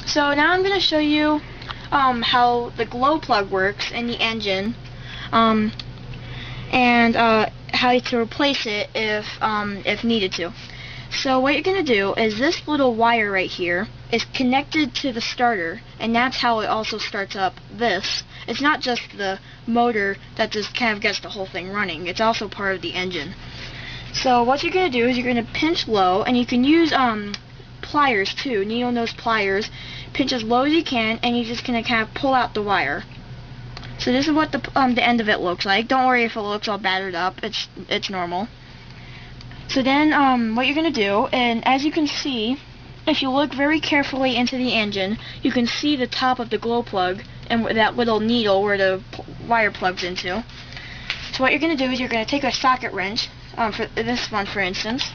So now I'm going to show you how the glow plug works in the engine, and how to replace it if needed to. So what you're going to do is this little wire right here is connected to the starter, and that's how it also starts up this. It's not just the motor that just kind of gets the whole thing running, it's also part of the engine. So what you're going to do is you're going to pinch low, and you can use pliers too, needle nose pliers. Pinch as low as you can, and you're just going to kind of pull out the wire. So this is what the end of it looks like. Don't worry if it looks all battered up, it's normal. So then what you're going to do, and as you can see, if you look very carefully into the engine, you can see the top of the glow plug and that little needle where the wire plugs into. So what you're going to do is you're going to take a socket wrench, for this one for instance,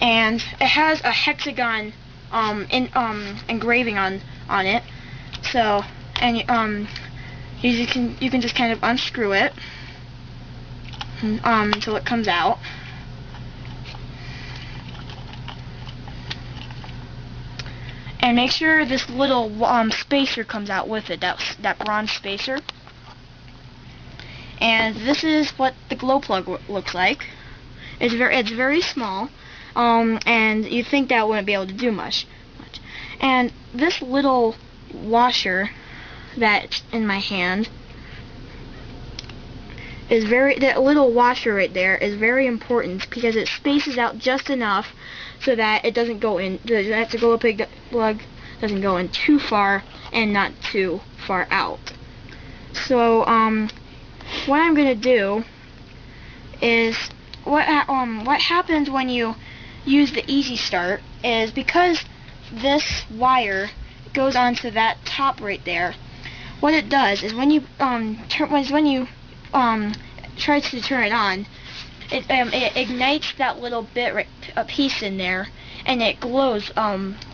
and it has a hexagon engraving on it. So, and you can just kind of unscrew it until it comes out. And make sure this little spacer comes out with it, that bronze spacer. And this is what the glow plug looks like. It's very small, and you think that wouldn't be able to do much. And this little washer that's in my hand is that little washer right there is very important because it spaces out just enough so that it doesn't go in, the glow plug doesn't go in too far and not too far out. So what I'm gonna do is what happens when you use the Easy Start is because this wire goes onto that top right there. What it does is when you try to turn it on, it ignites that little bit a piece in there, and it glows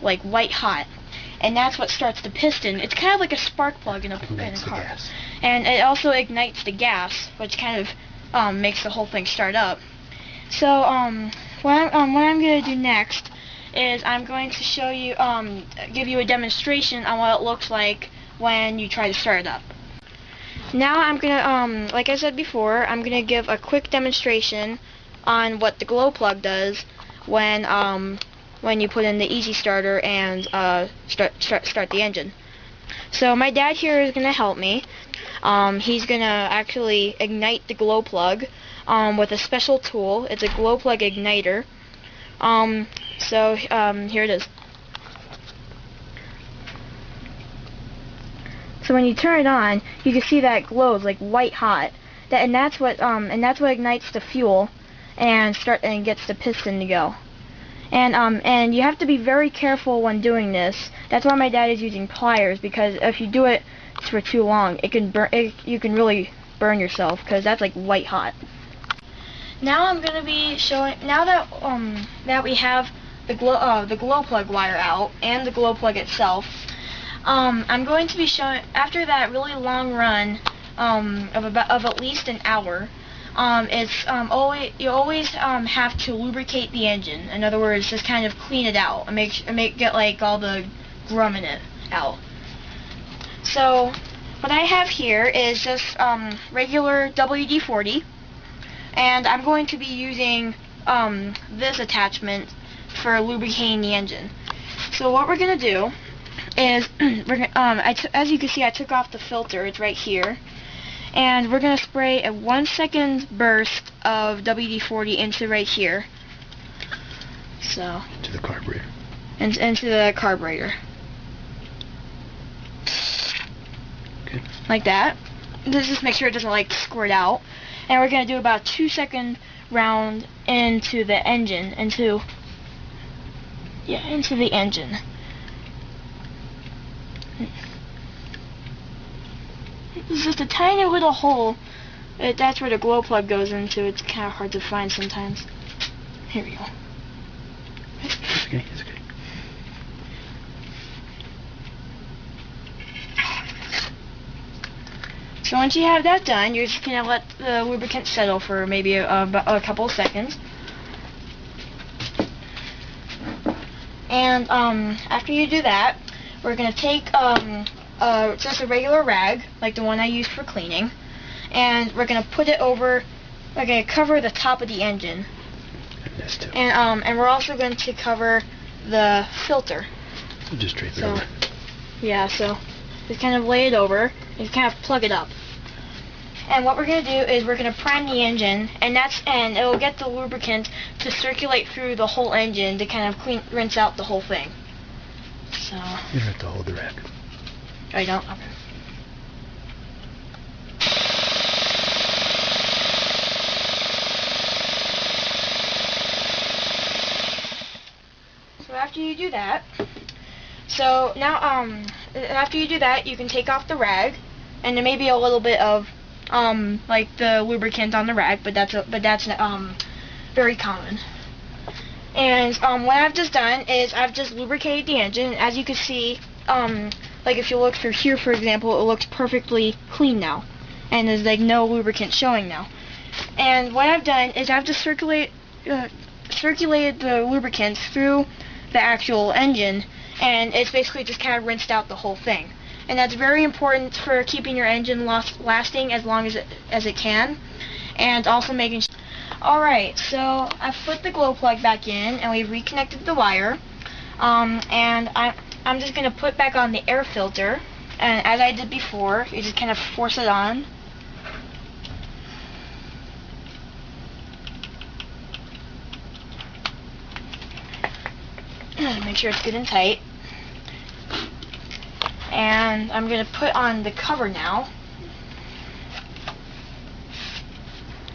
like white hot, and that's what starts the piston. It's kind of like a spark plug in a car, and it also ignites the gas, which kind of makes the whole thing start up. So what I'm going to do next is I'm going to show you, give you a demonstration on what it looks like when you try to start it up. Now I'm gonna, like I said before, I'm gonna give a quick demonstration on what the glow plug does when you put in the Easy Starter and start the engine. So my dad here is gonna help me. He's gonna actually ignite the glow plug with a special tool. It's a glow plug igniter. So here it is. So when you turn it on, you can see that it glows like white hot. That's what ignites the fuel and gets the piston to go. And you have to be very careful when doing this. That's why my dad is using pliers, because if you do it for too long, you can really burn yourself, because that's like white hot. Now I'm gonna be showing, now that we have the glow plug wire out and the glow plug itself. I'm going to be showing, after that really long run of at least an hour, you always have to lubricate the engine. In other words, just kind of clean it out and get like all the grum in it out. So what I have here is just regular WD-40, and I'm going to be using this attachment for lubricating the engine. So what we're gonna do is as you can see, I took off the filter. It's right here, and we're gonna spray a 1 second burst of WD-40 into right here. So into the carburetor. Into the carburetor. Okay. Like that. Just make sure it doesn't like squirt out. And we're gonna do about 2 second round into the engine, into the engine. It's just a tiny little hole. That's where the glow plug goes into. It's kind of hard to find sometimes. Here we go. It's okay, it's okay. So once you have that done, you're just going to let the lubricant settle for maybe a couple of seconds. And after you do that, we're gonna take just a regular rag, like the one I used for cleaning, and we're gonna put it over. We're gonna cover the top of the engine. This too. And we're also going to cover the filter. So just drape it over. Yeah, so just kind of lay it over and kind of plug it up. And what we're going to do is we're going to prime the engine, and it'll get the lubricant to circulate through the whole engine to kind of rinse out the whole thing. So. You don't have to hold the rack. Oh, you don't? Okay. So after you do that, after you do that, you can take off the rag, and there may be a little bit of like the lubricant on the rag, but that's very common. And what I've just done is I've just lubricated the engine. As you can see, like if you look through here, for example, it looks perfectly clean now, and there's like no lubricant showing now. And what I've done is I've just circulated the lubricant through the actual engine, and it's basically just kind of rinsed out the whole thing. And that's very important for keeping your engine lasting as long as it can, and also making sure. Alright, so I've put the glow plug back in, and we've reconnected the wire, and I'm just going to put back on the air filter, and as I did before, you just kind of force it on. Make sure it's good and tight. And I'm going to put on the cover now.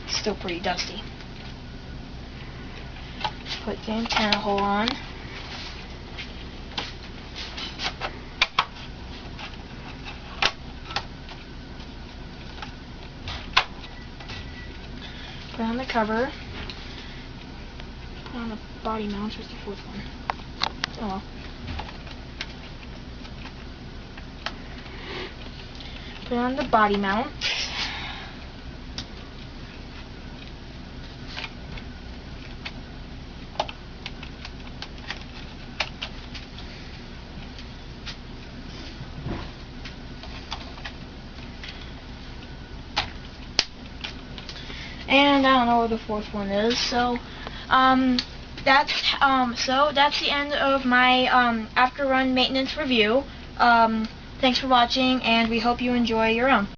It's still pretty dusty. Put the antenna hole on. Put on the cover. Put on the body mounts. Where's the fourth one? Oh well. Put on the body mount. And I don't know where the fourth one is, so that's the end of my after run maintenance review. Thanks for watching, and we hope you enjoy your own.